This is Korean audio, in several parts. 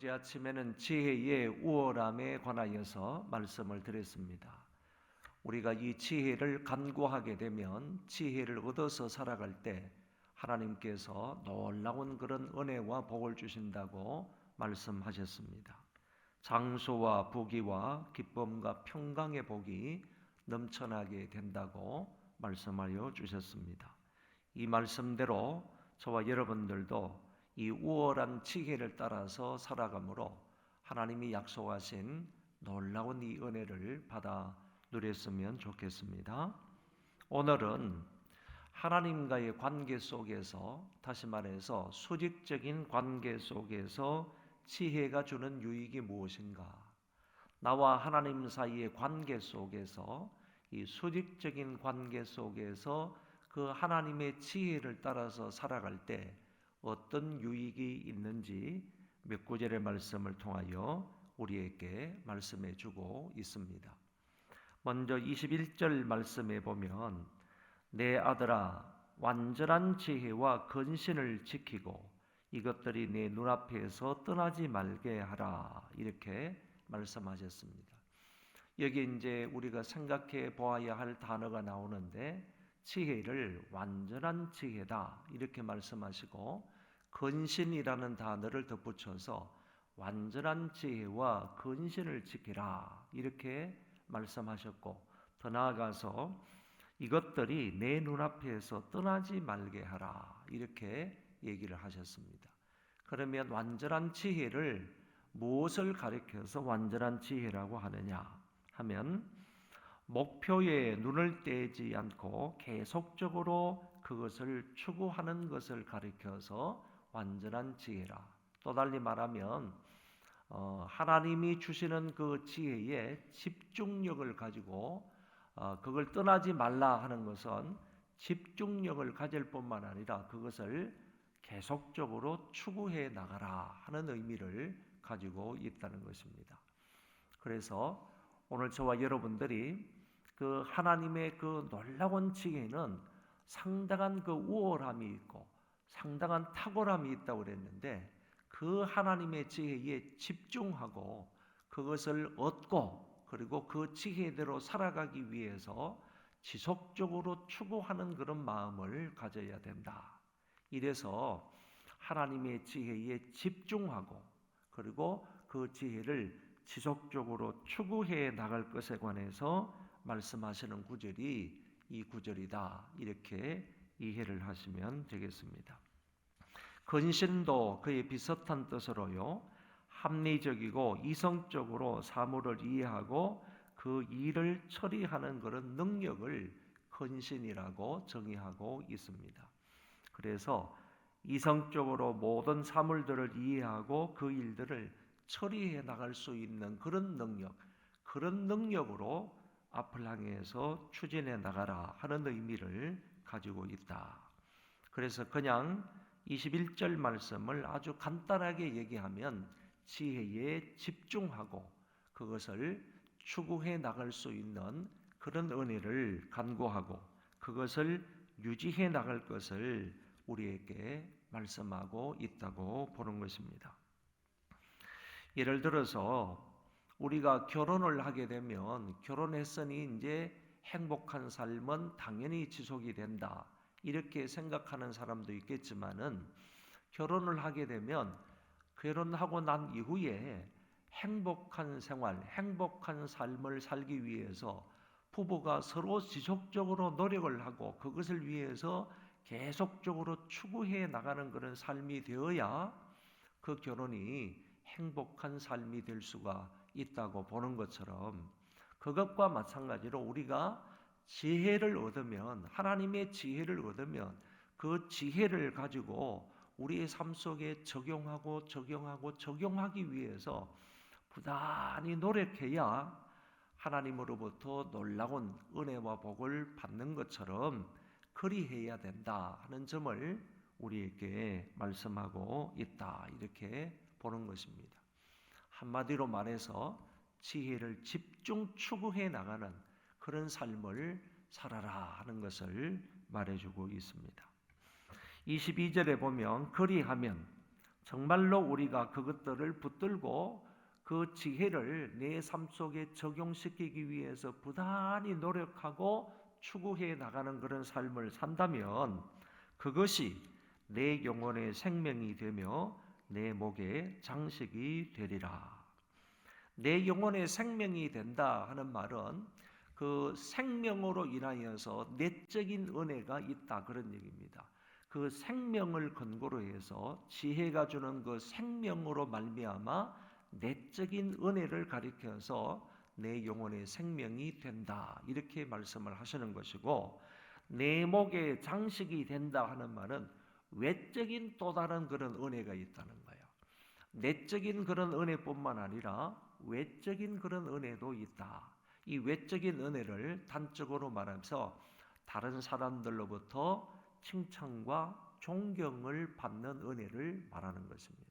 어제 아침에는 지혜의 우월함에 관하여서 말씀을 드렸습니다. 우리가 이 지혜를 간구하게 되면 지혜를 얻어서 살아갈 때 하나님께서 놀라운 그런 은혜와 복을 주신다고 말씀하셨습니다. 장소와 부귀와 기쁨과 평강의 복이 넘쳐나게 된다고 말씀하여 주셨습니다. 이 말씀대로 저와 여러분들도 이 우월한 지혜를 따라서 살아가므로 하나님이 약속하신 놀라운 이 은혜를 받아 누렸으면 좋겠습니다. 오늘은 하나님과의 관계 속에서, 다시 말해서 수직적인 관계 속에서 지혜가 주는 유익이 무엇인가? 나와 하나님 사이의 관계 속에서, 이 수직적인 관계 속에서 그 하나님의 지혜를 따라서 살아갈 때 어떤 유익이 있는지 몇 구절의 말씀을 통하여 우리에게 말씀해 주고 있습니다. 먼저 21절 말씀에 보면 내 아들아 완전한 지혜와 근신을 지키고 이것들이 내 눈앞에서 떠나지 말게 하라, 이렇게 말씀하셨습니다. 여기 이제 우리가 생각해 보아야 할 단어가 나오는데 지혜를 완전한 지혜다 이렇게 말씀하시고 근신이라는 단어를 덧붙여서 완전한 지혜와 근신을 지키라 이렇게 말씀하셨고, 더 나아가서 이것들이 내 눈앞에서 떠나지 말게 하라 이렇게 얘기를 하셨습니다. 그러면 완전한 지혜를 무엇을 가리켜서 완전한 지혜라고 하느냐 하면 목표에 눈을 떼지 않고 계속적으로 그것을 추구하는 것을 가리켜서 완전한 지혜라. 또 달리 말하면 하나님이 주시는 그 지혜에 집중력을 가지고 그걸 떠나지 말라 하는 것은 집중력을 가질 뿐만 아니라 그것을 계속적으로 추구해 나가라 하는 의미를 가지고 있다는 것입니다. 그래서 오늘 저와 여러분들이 그 하나님의 그 놀라운 지혜는 상당한 그 우월함이 있고 상당한 탁월함이 있다고 그랬는데, 그 하나님의 지혜에 집중하고 그것을 얻고 그리고 그 지혜대로 살아가기 위해서 지속적으로 추구하는 그런 마음을 가져야 된다. 이래서 하나님의 지혜에 집중하고 그리고 그 지혜를 지속적으로 추구해 나갈 것에 관해서 말씀하시는 구절이 이 구절이다 이렇게 이해를 하시면 되겠습니다. 근신도 그의 비슷한 뜻으로요, 합리적이고 이성적으로 사물을 이해하고 그 일을 처리하는 그런 능력을 근신이라고 정의하고 있습니다. 그래서 이성적으로 모든 사물들을 이해하고 그 일들을 처리해 나갈 수 있는 그런 능력, 그런 능력으로 앞을 향해서 추진해 나가라 하는 의미를 가지고 있다. 그래서 그냥 21절 말씀을 아주 간단하게 얘기하면 지혜에 집중하고 그것을 추구해 나갈 수 있는 그런 은혜를 간구하고 그것을 유지해 나갈 것을 우리에게 말씀하고 있다고 보는 것입니다. 예를 들어서 우리가 결혼을 하게 되면 결혼했으니 이제 행복한 삶은 당연히 지속이 된다 이렇게 생각하는 사람도 있겠지만은, 결혼을 하게 되면 결혼하고 난 이후에 행복한 생활, 행복한 삶을 살기 위해서 부부가 서로 지속적으로 노력을 하고 그것을 위해서 계속적으로 추구해 나가는 그런 삶이 되어야 그 결혼이 행복한 삶이 될 수가 있다고 보는 것처럼, 그것과 마찬가지로 우리가 지혜를 얻으면, 하나님의 지혜를 얻으면 그 지혜를 가지고 우리의 삶 속에 적용하기 위해서 부단히 노력해야 하나님으로부터 놀라운 은혜와 복을 받는 것처럼 그리해야 된다 하는 점을 우리에게 말씀하고 있다 이렇게 보는 것입니다. 한마디로 말해서 지혜를 집중 추구해 나가는 그런 삶을 살아라 하는 것을 말해주고 있습니다. 22절에 보면 그리하면 정말로 우리가 그것들을 붙들고 그 지혜를 내 삶 속에 적용시키기 위해서 부단히 노력하고 추구해 나가는 그런 삶을 산다면 그것이 내 영혼의 생명이 되며 내 목의 장식이 되리라. 내 영혼의 생명이 된다 하는 말은 그 생명으로 인하여서 내적인 은혜가 있다 그런 얘기입니다. 그 생명을 근거로 해서 지혜가 주는 그 생명으로 말미암아 내적인 은혜를 가리켜서 내 영혼의 생명이 된다 이렇게 말씀을 하시는 것이고, 내 목에 장식이 된다 하는 말은 외적인 또 다른 그런 은혜가 있다는 거예요. 내적인 그런 은혜뿐만 아니라 외적인 그런 은혜도 있다. 이 외적인 은혜를 단적으로 말하면서 다른 사람들로부터 칭찬과 존경을 받는 은혜를 말하는 것입니다.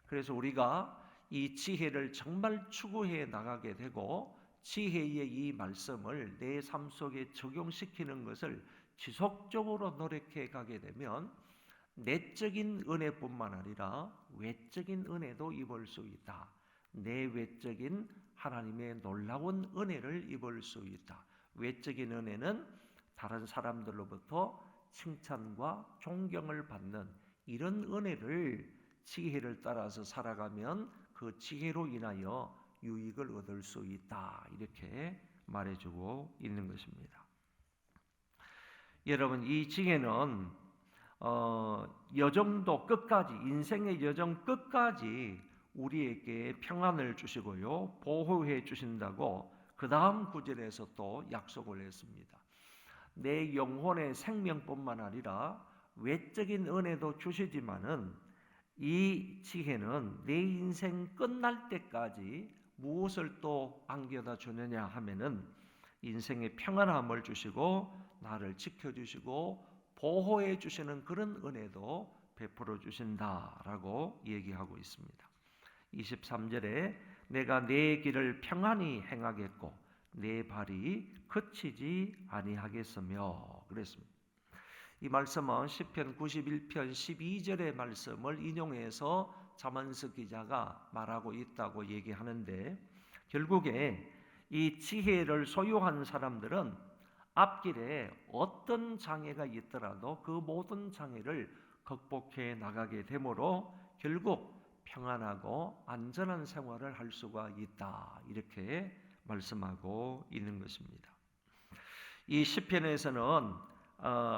그래서 우리가 이 지혜를 정말 추구해 나가게 되고 지혜의 이 말씀을 내 삶 속에 적용시키는 것을 지속적으로 노력해 가게 되면 내적인 은혜뿐만 아니라 외적인 은혜도 입을 수 있다. 내 외적인 하나님의 놀라운 은혜를 입을 수 있다. 외적인 은혜는 다른 사람들로부터 칭찬과 존경을 받는 이런 은혜를 지혜를 따라서 살아가면 그 지혜로 인하여 유익을 얻을 수 있다. 이렇게 말해주고 있는 것입니다. 여러분, 이 지혜는 여정도 끝까지, 인생의 여정 끝까지 우리에게 평안을 주시고요, 보호해 주신다고 그 다음 구절에서 또 약속을 했습니다. 내 영혼의 생명뿐만 아니라 외적인 은혜도 주시지만은 이 지혜는 내 인생 끝날 때까지 무엇을 또 안겨다 주느냐 하면은 인생의 평안함을 주시고 나를 지켜주시고 보호해 주시는 그런 은혜도 베풀어 주신다라고 얘기하고 있습니다. 23절에 내가 내 길을 평안히 행하겠고 내 발이 그치지 아니하겠으며 그랬습니다. 이 말씀은 시편 91편 12절의 말씀을 인용해서 잠언스 기자가 말하고 있다고 얘기하는데, 결국에 이 지혜를 소유한 사람들은 앞길에 어떤 장애가 있더라도 그 모든 장애를 극복해 나가게 되므로 결국 평안하고 안전한 생활을 할 수가 있다. 이렇게 말씀하고 있는 것입니다. 이 시편에서는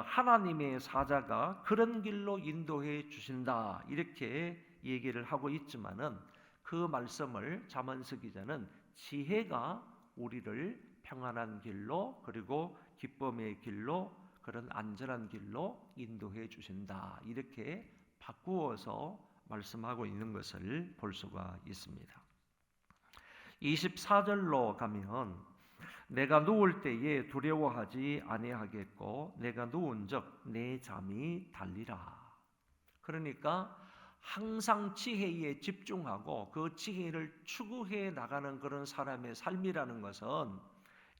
하나님의 사자가 그런 길로 인도해 주신다 이렇게 얘기를 하고 있지만은 그 말씀을 잠언스 기자는 지혜가 우리를 평안한 길로 그리고 기쁨의 길로 그런 안전한 길로 인도해 주신다 이렇게 바꾸어서 말씀하고 있는 것을 볼 수가 있습니다. 24절로 가면 내가 누울 때에 두려워하지 아니하겠고 내가 누운즉 내 잠이 달리라. 그러니까 항상 지혜에 집중하고 그 지혜를 추구해 나가는 그런 사람의 삶이라는 것은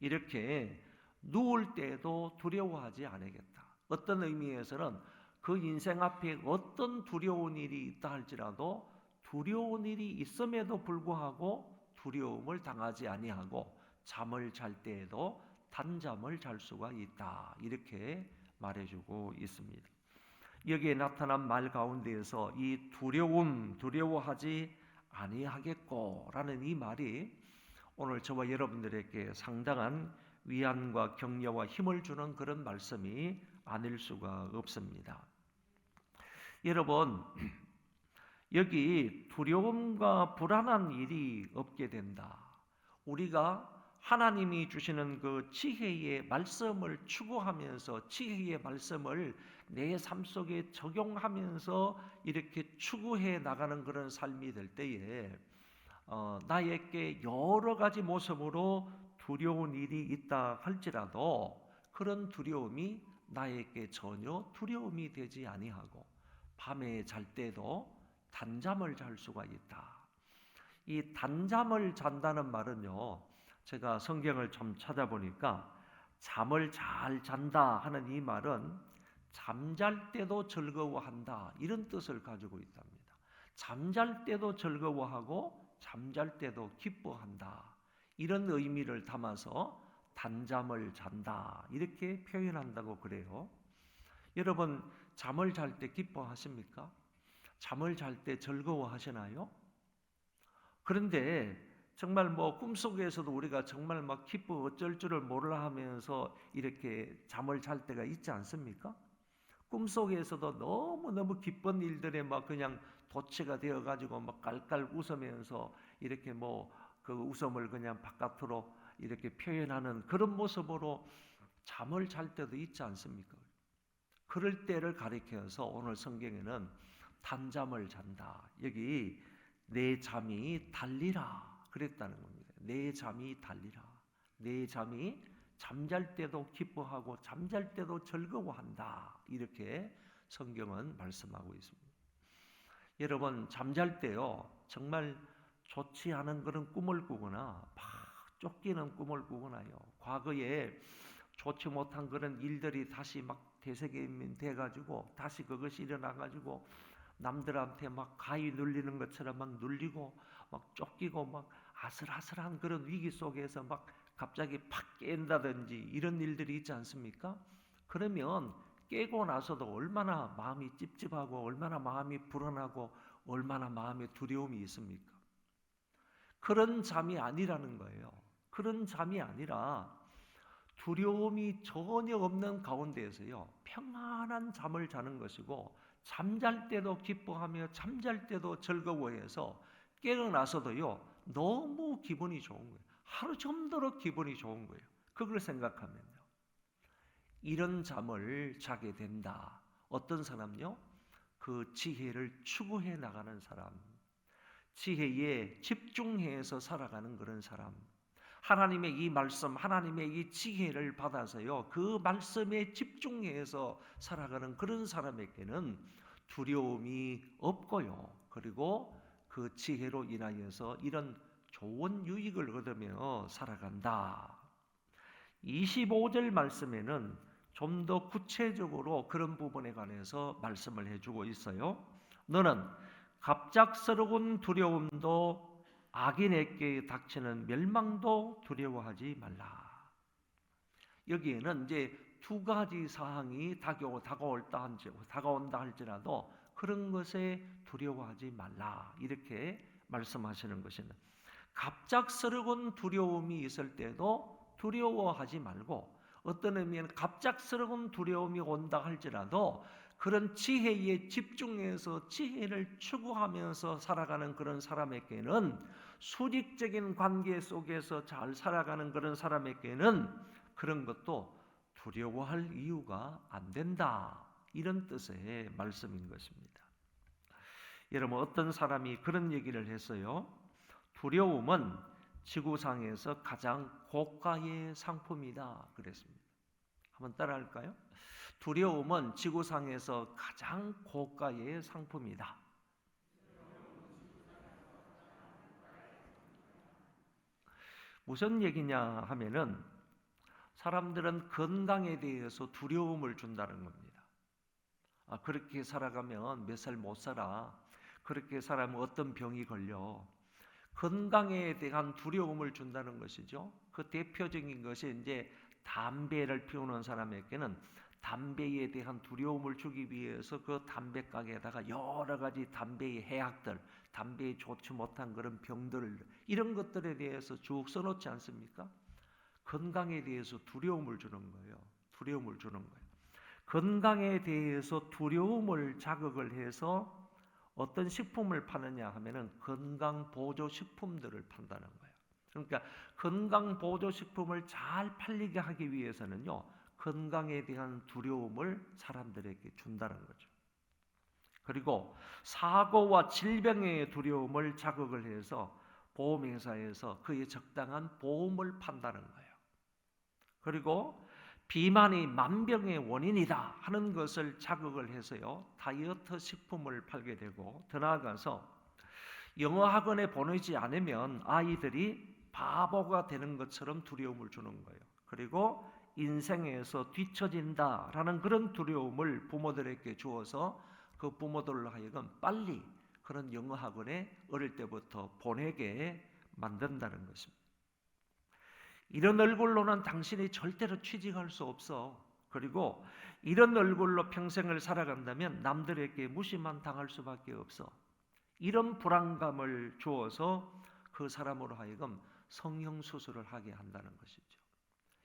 이렇게 누울 때도 두려워하지 않겠다. 어떤 의미에서는 그 인생 앞에 어떤 두려운 일이 있다 할지라도 두려운 일이 있음에도 불구하고 두려움을 당하지 아니하고 잠을 잘 때에도 단잠을 잘 수가 있다. 이렇게 말해주고 있습니다. 여기에 나타난 말 가운데에서 이 두려워하지 아니하겠고 라는 이 말이 오늘 저와 여러분들에게 상당한 위안과 격려와 힘을 주는 그런 말씀이 아닐 수가 없습니다. 여러분, 여기 두려움과 불안한 일이 없게 된다. 우리가 하나님이 주시는 그 지혜의 말씀을 추구하면서 지혜의 말씀을 내 삶 속에 적용하면서 이렇게 추구해 나가는 그런 삶이 될 때에 나에게 여러 가지 모습으로 두려운 일이 있다 할지라도 그런 두려움이 나에게 전혀 두려움이 되지 아니하고 밤에 잘 때도 단잠을 잘 수가 있다. 이 단잠을 잔다는 말은요, 제가 성경을 좀 찾아보니까 잠을 잘 잔다 하는 이 말은 잠잘 때도 즐거워한다 이런 뜻을 가지고 있답니다. 잠잘 때도 즐거워하고 잠잘 때도 기뻐한다. 이런 의미를 담아서 단잠을 잔다. 이렇게 표현한다고 그래요. 여러분, 잠을 잘 때 기뻐하십니까? 잠을 잘 때 즐거워하시나요? 그런데 정말 꿈속에서도 우리가 정말 막 기뻐 어쩔 줄을 몰라 하면서 이렇게 잠을 잘 때가 있지 않습니까? 꿈속에서도 너무너무 기쁜 일들에 막 그냥 도취가 되어 가지고 막 깔깔 웃으면서 이렇게 그 웃음을 그냥 바깥으로 이렇게 표현하는 그런 모습으로 잠을 잘 때도 있지 않습니까? 그럴 때를 가리켜서 오늘 성경에는 단잠을 잔다. 여기 내 잠이 달리라 그랬다는 겁니다. 내 잠이 달리라. 내 잠이 잠잘 때도 기뻐하고 잠잘 때도 즐거워한다. 이렇게 성경은 말씀하고 있습니다. 여러분, 잠잘 때요 정말 좋지 않은 그런 꿈을 꾸거나 막 쫓기는 꿈을 꾸거나요, 과거에 좋지 못한 그런 일들이 다시 막 되새김돼 가지고 다시 그것이 일어나 가지고 남들한테 막 가위 눌리는 것처럼 막 눌리고 막 쫓기고 막 아슬아슬한 그런 위기 속에서 막 갑자기 팍 깬다든지 이런 일들이 있지 않습니까? 그러면 깨고 나서도 얼마나 마음이 찝찝하고 얼마나 마음이 불안하고 얼마나 마음에 두려움이 있습니까? 그런 잠이 아니라는 거예요. 그런 잠이 아니라 두려움이 전혀 없는 가운데에서요 평안한 잠을 자는 것이고, 잠잘 때도 기뻐하며 잠잘 때도 즐거워해서 깨어나서도요 너무 기분이 좋은 거예요. 하루 종도록 기분이 좋은 거예요. 그걸 생각하면요 이런 잠을 자게 된다. 어떤 사람요? 그 지혜를 추구해 나가는 사람, 지혜에 집중해서 살아가는 그런 사람, 하나님의 이 말씀, 하나님의 이 지혜를 받아서요 그 말씀에 집중해서 살아가는 그런 사람에게는 두려움이 없고요, 그리고 그 지혜로 인하여서 이런 좋은 유익을 얻으며 살아간다. 25절 말씀에는 좀 더 구체적으로 그런 부분에 관해서 말씀을 해주고 있어요. 너는 갑작스러운 두려움도 악인에게 닥치는 멸망도 두려워하지 말라. 여기에는 이제 두 가지 사항이 다가온다 할지라도 그런 것에 두려워하지 말라. 이렇게 말씀하시는 것입니다. 갑작스러운 두려움이 있을 때도 두려워하지 말고, 어떤 의미에는 갑작스러운 두려움이 온다 할지라도 그런 지혜에 집중해서 지혜를 추구하면서 살아가는 그런 사람에게는, 수직적인 관계 속에서 잘 살아가는 그런 사람에게는 그런 것도 두려워할 이유가 안 된다. 이런 뜻의 말씀인 것입니다. 여러분, 어떤 사람이 그런 얘기를 했어요. 두려움은 지구상에서 가장 고가의 상품이다 그랬습니다. 한번 따라할까요? 두려움은 지구상에서 가장 고가의 상품이다. 무슨 얘기냐 하면은 사람들은 건강에 대해서 두려움을 준다는 겁니다. 그렇게 살아가면 몇 살 못 살아. 그렇게 살아면 어떤 병이 걸려. 건강에 대한 두려움을 준다는 것이죠. 그 대표적인 것이 이제 담배를 피우는 사람에게는 담배에 대한 두려움을 주기 위해서 그 담배 가게에다가 여러 가지 담배의 해악들, 담배에 좋지 못한 그런 병들, 이런 것들에 대해서 쭉 써놓지 않습니까? 건강에 대해서 두려움을 주는 거예요. 두려움을 주는 거예요. 건강에 대해서 두려움을 자극을 해서 어떤 식품을 파느냐 하면은 건강보조식품들을 판다는 거예요. 그러니까 건강보조식품을 잘 팔리게 하기 위해서는요 건강에 대한 두려움을 사람들에게 준다는 거죠. 그리고 사고와 질병의 두려움을 자극을 해서 보험회사에서 그에 적당한 보험을 판다는 거예요. 그리고 비만이 만병의 원인이다 하는 것을 자극을 해서요 다이어트 식품을 팔게 되고, 더 나아가서 영어 학원에 보내지 않으면 아이들이 바보가 되는 것처럼 두려움을 주는 거예요. 그리고 인생에서 뒤처진다라는 그런 두려움을 부모들에게 주어서 그 부모들로 하여금 빨리 그런 영어 학원에 어릴 때부터 보내게 만든다는 것입니다. 이런 얼굴로는 당신이 절대로 취직할 수 없어. 그리고 이런 얼굴로 평생을 살아간다면 남들에게 무시만 당할 수밖에 없어. 이런 불안감을 주어서 그 사람으로 하여금 성형수술을 하게 한다는 것이죠.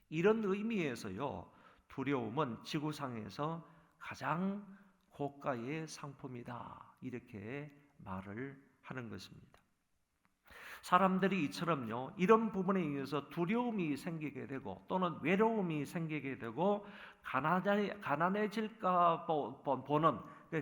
이런 의미에서요, 두려움은 지구상에서 가장 고가의 상품이다, 이렇게 말을 하는 것입니다. 사람들이 이처럼요, 이런 부분에 의해서 두려움이 생기게 되고 또는 외로움이 생기게 되고 가난해질까 보는,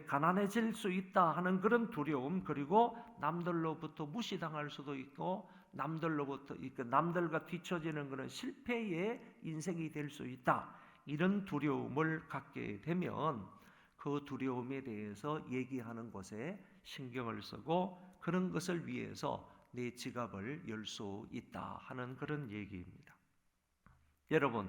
가난해질 수 있다 하는 그런 두려움, 그리고 남들로부터 무시당할 수도 있고 남들과 뒤처지는 그런 실패의 인생이 될 수 있다, 이런 두려움을 갖게 되면 그 두려움에 대해서 얘기하는 곳에 신경을 쓰고 그런 것을 위해서 내 지갑을 열 수 있다 하는 그런 얘기입니다. 여러분,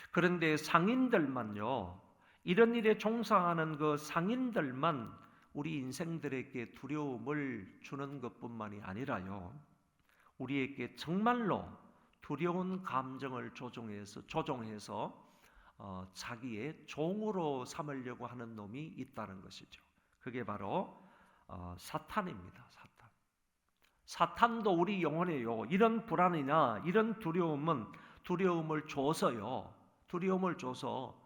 그런데 상인들만요, 이런 일에 종사하는 그 상인들만 우리 인생들에게 두려움을 주는 것뿐만이 아니라요, 우리에게 정말로 두려운 감정을 조종해서 자기의 종으로 삼으려고 하는 놈이 있다는 것이죠. 그게 바로 사탄입니다. 사탄도 우리 영혼에요, 이런 불안이나 이런 두려움을 줘서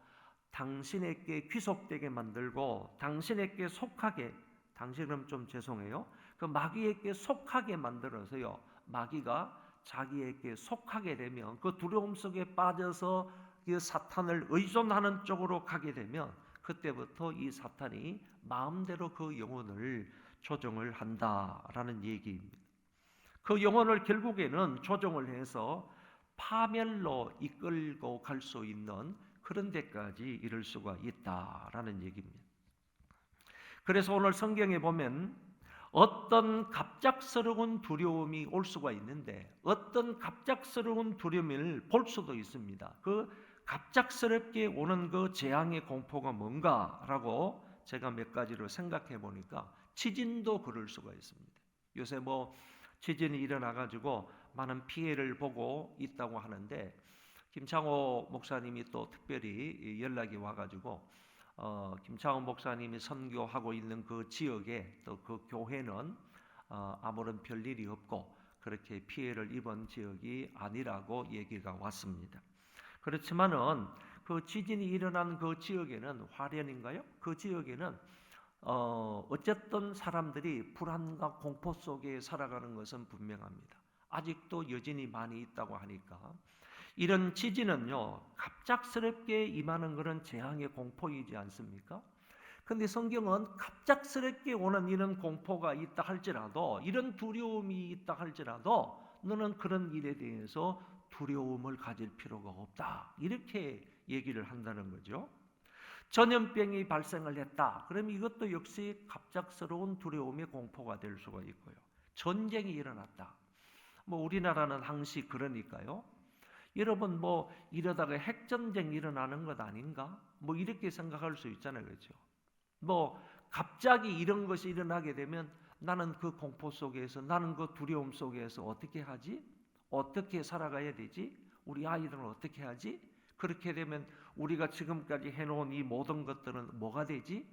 당신에게 귀속되게 만들고 당신에게 속하게, 당신은 좀 죄송해요, 그 마귀에게 속하게 만들어서요, 마귀가 자기에게 속하게 되면 그 두려움 속에 빠져서 그 사탄을 의존하는 쪽으로 가게 되면 그때부터 이 사탄이 마음대로 그 영혼을 조종을 한다라는 얘기입니다. 그 영혼을 결국에는 조종을 해서 파멸로 이끌고 갈 수 있는 그런 데까지 이를 수가 있다라는 얘기입니다. 그래서 오늘 성경에 보면 어떤 갑작스러운 두려움이 올 수가 있는데 어떤 갑작스러운 두려움을 볼 수도 있습니다. 그 갑작스럽게 오는 그 재앙의 공포가 뭔가라고 제가 몇 가지로 생각해 보니까 지진도 그럴 수가 있습니다. 요새 지진이 일어나가지고 많은 피해를 보고 있다고 하는데 김창호 목사님이 또 특별히 연락이 와가지고 김창호 목사님이 선교하고 있는 그 지역에 또 그 교회는 아무런 별일이 없고 그렇게 피해를 입은 지역이 아니라고 얘기가 왔습니다. 그렇지만은 그 지진이 일어난 그 지역에는 화련인가요? 그 지역에는 어쨌든 사람들이 불안과 공포 속에 살아가는 것은 분명합니다. 아직도 여진이 많이 있다고 하니까 이런 지진은요, 갑작스럽게 임하는 그런 재앙의 공포이지 않습니까? 근데 성경은 갑작스럽게 오는 이런 공포가 있다 할지라도, 이런 두려움이 있다 할지라도 너는 그런 일에 대해서 두려움을 가질 필요가 없다, 이렇게 얘기를 한다는 거죠. 전염병이 발생을 했다, 그럼 이것도 역시 갑작스러운 두려움의 공포가 될 수가 있고요. 전쟁이 일어났다, 우리나라는 항시 그러니까요. 여러분 이러다가 핵전쟁 일어나는 것 아닌가? 이렇게 생각할 수 있잖아요. 그렇죠? 갑자기 이런 것이 일어나게 되면 나는 그 공포 속에서, 나는 그 두려움 속에서 어떻게 하지? 어떻게 살아가야 되지? 우리 아이들은 어떻게 하지? 그렇게 되면 우리가 지금까지 해놓은 이 모든 것들은 뭐가 되지?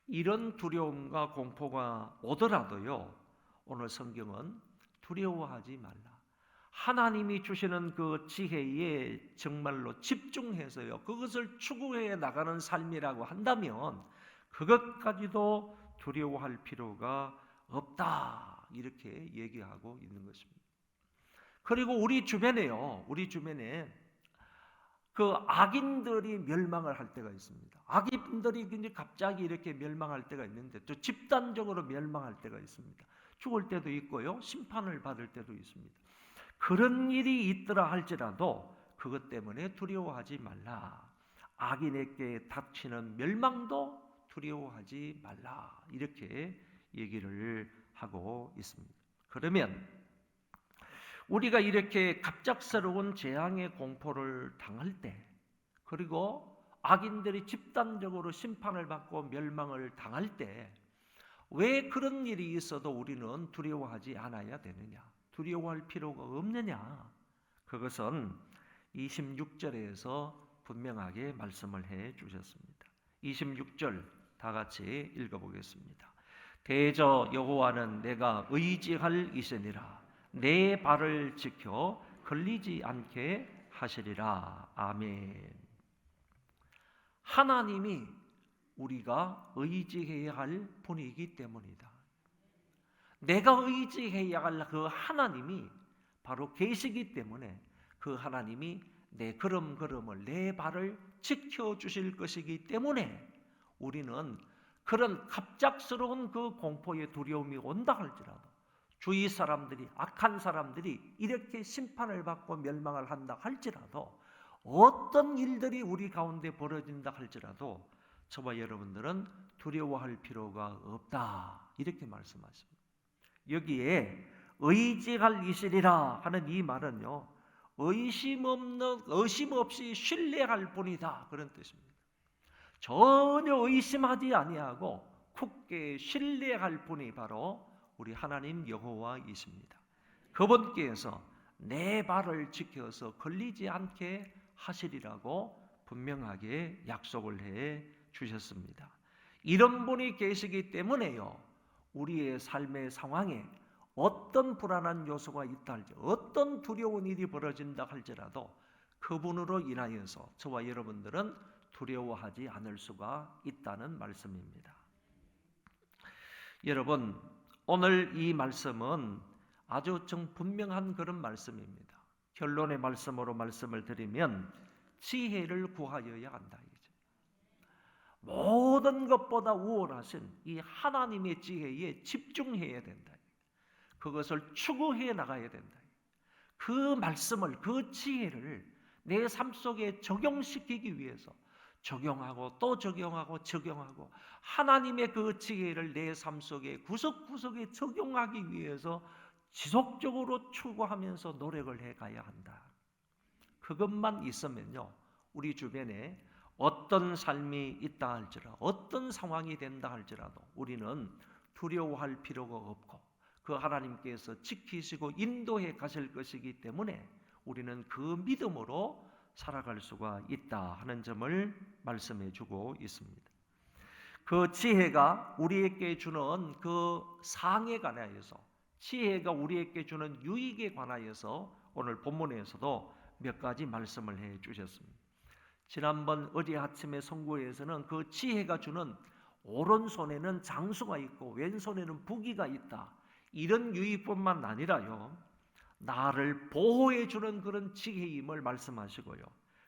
이런 두려움과 공포가 오더라도요, 오늘 성경은 두려워하지 말라. 하나님이 주시는 그 지혜에 정말로 집중해서요, 그것을 추구해 나가는 삶이라고 한다면 그것까지도 두려워할 필요가 없다, 이렇게 얘기하고 있는 것입니다. 그리고 우리 주변에 그 악인들이 멸망을 할 때가 있습니다. 악인들이 갑자기 이렇게 멸망할 때가 있는데 또 집단적으로 멸망할 때가 있습니다. 죽을 때도 있고요, 심판을 받을 때도 있습니다. 그런 일이 있더라 할지라도 그것 때문에 두려워하지 말라. 악인에게 닥치는 멸망도 두려워하지 말라, 이렇게 얘기를 하고 있습니다. 그러면 우리가 이렇게 갑작스러운 재앙의 공포를 당할 때, 그리고 악인들이 집단적으로 심판을 받고 멸망을 당할 때 왜 그런 일이 있어도 우리는 두려워하지 않아야 되느냐? 두려워할 필요가 없느냐? 그것은 26절에서 분명하게 말씀을 해 주셨습니다. 26절 다 같이 읽어보겠습니다. 대저 여호와는 내가 의지할 이시니라. 내 발을 지켜 걸리지 않게 하시리라. 아멘. 하나님이 우리가 의지해야 할 분이기 때문이다. 내가 의지해야 할 그 하나님이 바로 계시기 때문에 그 하나님이 내 걸음걸음을, 내 발을 지켜주실 것이기 때문에 우리는 그런 갑작스러운 그 공포의 두려움이 온다 할지라도, 주위 사람들이, 악한 사람들이 이렇게 심판을 받고 멸망을 한다 할지라도, 어떤 일들이 우리 가운데 벌어진다 할지라도 저와 여러분들은 두려워할 필요가 없다, 이렇게 말씀하십니다. 여기에 의지할 이시리라 하는 이 말은요, 의심 없이 신뢰할 분이다, 그런 뜻입니다. 전혀 의심하지 아니하고 굳게 신뢰할 분이 바로 우리 하나님 여호와이십니다. 그분께서 내 발을 지켜서 걸리지 않게 하시리라고 분명하게 약속을 해 주셨습니다. 이런 분이 계시기 때문에요, 우리의 삶의 상황에 어떤 불안한 요소가 있다 할지, 어떤 두려운 일이 벌어진다 할지라도 그분으로 인하여서 저와 여러분들은 두려워하지 않을 수가 있다는 말씀입니다. 여러분, 오늘 이 말씀은 아주 분명한 그런 말씀입니다. 결론의 말씀으로 말씀을 드리면 지혜를 구하여야 한다. 모든 것보다 우월하신 이 하나님의 지혜에 집중해야 된다. 그것을 추구해 나가야 된다. 그 말씀을, 그 지혜를 내 삶 속에 적용시키기 위해서 적용하고 또 적용하고 하나님의 그 지혜를 내 삶 속에 구석구석에 적용하기 위해서 지속적으로 추구하면서 노력을 해가야 한다. 그것만 있으면요, 우리 주변에 어떤 삶이 있다 할지라도, 어떤 상황이 된다 할지라도 우리는 두려워할 필요가 없고 그 하나님께서 지키시고 인도해 가실 것이기 때문에 우리는 그 믿음으로 살아갈 수가 있다 하는 점을 말씀해 주고 있습니다. 그 지혜가 우리에게 주는 그 상에 관하여서, 지혜가 우리에게 주는 유익에 관하여서 오늘 본문에서도 몇 가지 말씀을 해 주셨습니다. 지난번 어제 아침에 선고에서는 그 지혜가 주는 오른손에는 장수가 있고 왼손에는 부귀가 있다, 이런 유익뿐만 아니라요, 나를 보호해 주는 그런 지혜임을 말씀하시고요,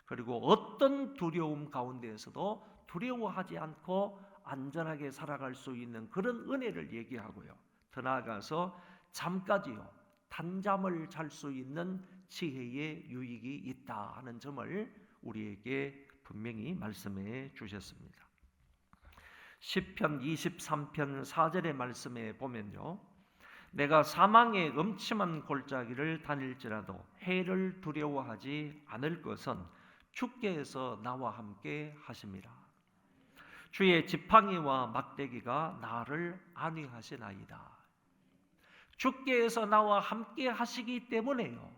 그리고 어떤 두려움 가운데에서도 두려워하지 않고 안전하게 살아갈 수 있는 그런 은혜를 얘기하고요, 더 나아가서 잠까지요, 단잠을 잘 수 있는 지혜의 유익이 있다 하는 점을 우리에게 분명히 말씀해 주셨습니다. 시편 23편 4절의 말씀에 보면요, 내가 사망의 음침한 골짜기를 다닐지라도 해를 두려워하지 않을 것은 주께서 나와 함께 하심이라. 주의 지팡이와 막대기가 나를 안위하시나이다. 주께서 나와 함께 하시기 때문에요,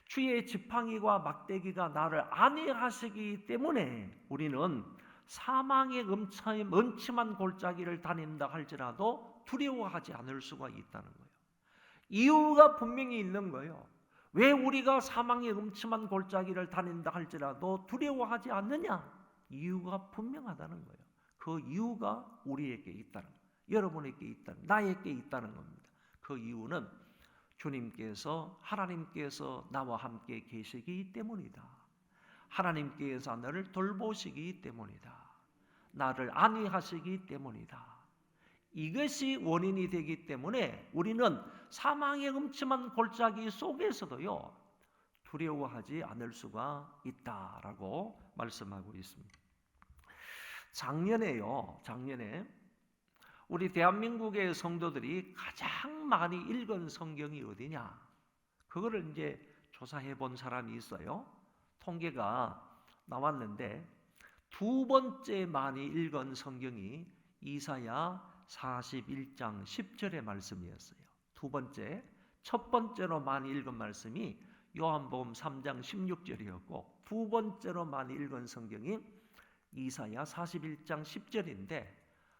주의 지팡이와 막대기가 나를 안위하시기 때문에 우리는 사망의 음침한 골짜기를 다닌다 할지라도 두려워하지 않을 수가 있다는 거예요. 이유가 분명히 있는 거예요. 왜 우리가 사망의 음침한 골짜기를 다닌다 할지라도 두려워하지 않느냐? 이유가 분명하다는 거예요. 그 이유가 우리에게 있다는 거예요. 여러분에게 있다는, 나에게 있다는 겁니다. 그 이유는 주님께서, 하나님께서 나와 함께 계시기 때문이다. 하나님께서 나를 돌보시기 때문이다. 나를 안위하시기 때문이다. 이것이 원인이 되기 때문에 우리는 사망의 음침한 골짜기 속에서도요, 두려워하지 않을 수가 있다라고 말씀하고 있습니다. 작년에 우리 대한민국의 성도들이 가장 많이 읽은 성경이 어디냐? 그거를 이제 조사해 본 사람이 있어요. 통계가 나왔는데 두 번째 많이 읽은 성경이 이사야 41장 10절의 말씀이었어요. 두 번째, 첫 번째로 많이 읽은 말씀이 요한복음 3장 16절이었고 두 번째로 많이 읽은 성경이 이사야 41장 10절인데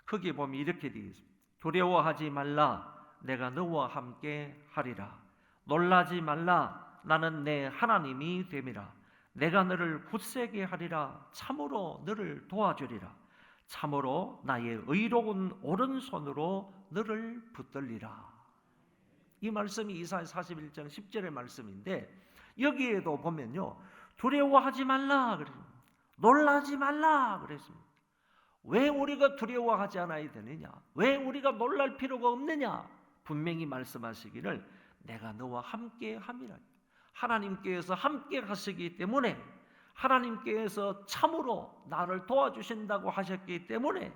거기에 보면 이렇게 되어 있습니다. 두려워하지 말라, 내가 너와 함께 하리라. 놀라지 말라, 나는 내 하나님이 됨이라. 내가 너를 굳세게 하리라. 참으로 너를 도와주리라. 참으로 나의 의로운 오른손으로 너를 붙들리라. 이 말씀이 이사야 41장 10절의 말씀인데 여기에도 보면요, 두려워하지 말라 그랬습니다. 놀라지 말라 그랬습니다. 왜 우리가 두려워하지 않아야 되느냐? 왜 우리가 놀랄 필요가 없느냐? 분명히 말씀하시기를 내가 너와 함께 함이라. 하나님께서 함께 하시기 때문에, 하나님께서 참으로 나를 도와주신다고 하셨기 때문에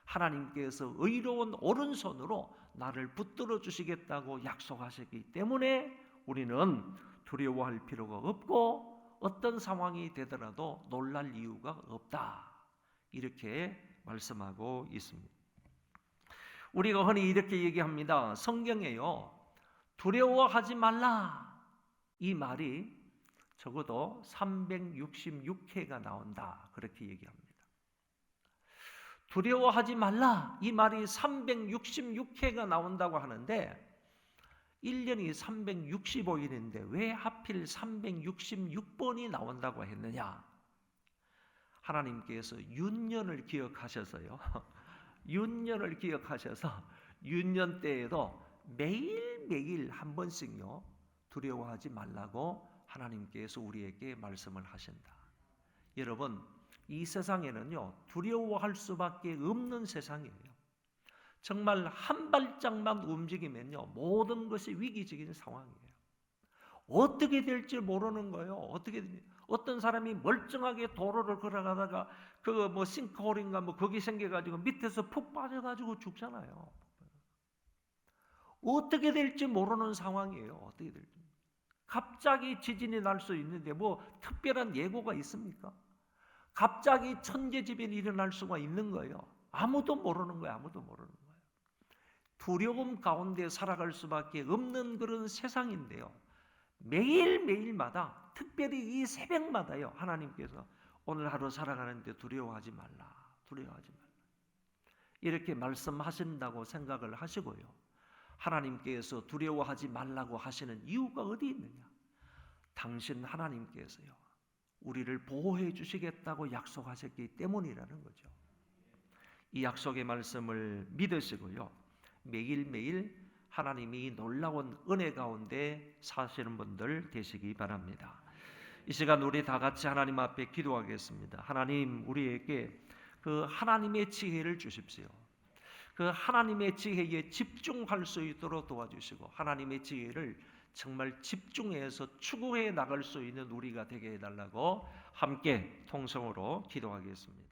하나님께서 의로운 오른손으로 나를 붙들어 주시겠다고 약속하셨기 때문에 우리는 두려워할 필요가 없고 어떤 상황이 되더라도 놀랄 이유가 없다. 이렇게 말씀하고 있습니다. 우리가 흔히 이렇게 얘기합니다. 성경에요, 두려워하지 말라 이 말이 적어도 366회가 나온다 그렇게 얘기합니다. 두려워하지 말라 이 말이 366회가 나온다고 하는데 1년이 365일인데 왜 하필 366번이 나온다고 했느냐? 하나님께서 윤년을 기억하셔서요. 윤년을 기억하셔서 윤년 때에도 매일매일 한 번씩요 두려워하지 말라고 하나님께서 우리에게 말씀을 하신다. 여러분, 이 세상에는요 두려워할 수밖에 없는 세상이에요. 정말 한 발짝만 움직이면요 모든 것이 위기적인 상황이에요. 어떻게 될지 모르는 거예요. 어떤 사람이 멀쩡하게 도로를 걸어가다가 그 뭐 싱크홀인가 뭐 거기 생겨가지고 밑에서 푹 빠져가지고 죽잖아요. 어떻게 될지 모르는 상황이에요. 어떻게 될지. 갑자기 지진이 날 수 있는데 뭐 특별한 예고가 있습니까? 갑자기 천재지변이 일어날 수가 있는 거예요. 아무도 모르는 거예요. 아무도 모르는 거예요. 두려움 가운데 살아갈 수밖에 없는 그런 세상인데요. 매일매일마다 특별히 이 새벽마다요 하나님께서 오늘 하루 살아가는데 두려워하지 말라. 두려워하지 말라. 이렇게 말씀하신다고 생각을 하시고요. 하나님께서 두려워하지 말라고 하시는 이유가 어디 있느냐? 당신 하나님께서요 우리를 보호해 주시겠다고 약속하셨기 때문이라는 거죠. 이 약속의 말씀을 믿으시고요. 매일매일 하나님이 놀라운 은혜 가운데 사시는 분들 되시기 바랍니다. 이 시간 우리 다 같이 하나님 앞에 기도하겠습니다. 하나님, 우리에게 그 하나님의 지혜를 주십시오. 그 하나님의 지혜에 집중할 수 있도록 도와주시고 하나님의 지혜를 정말 집중해서 추구해 나갈 수 있는 우리가 되게 해달라고 함께 통성으로 기도하겠습니다.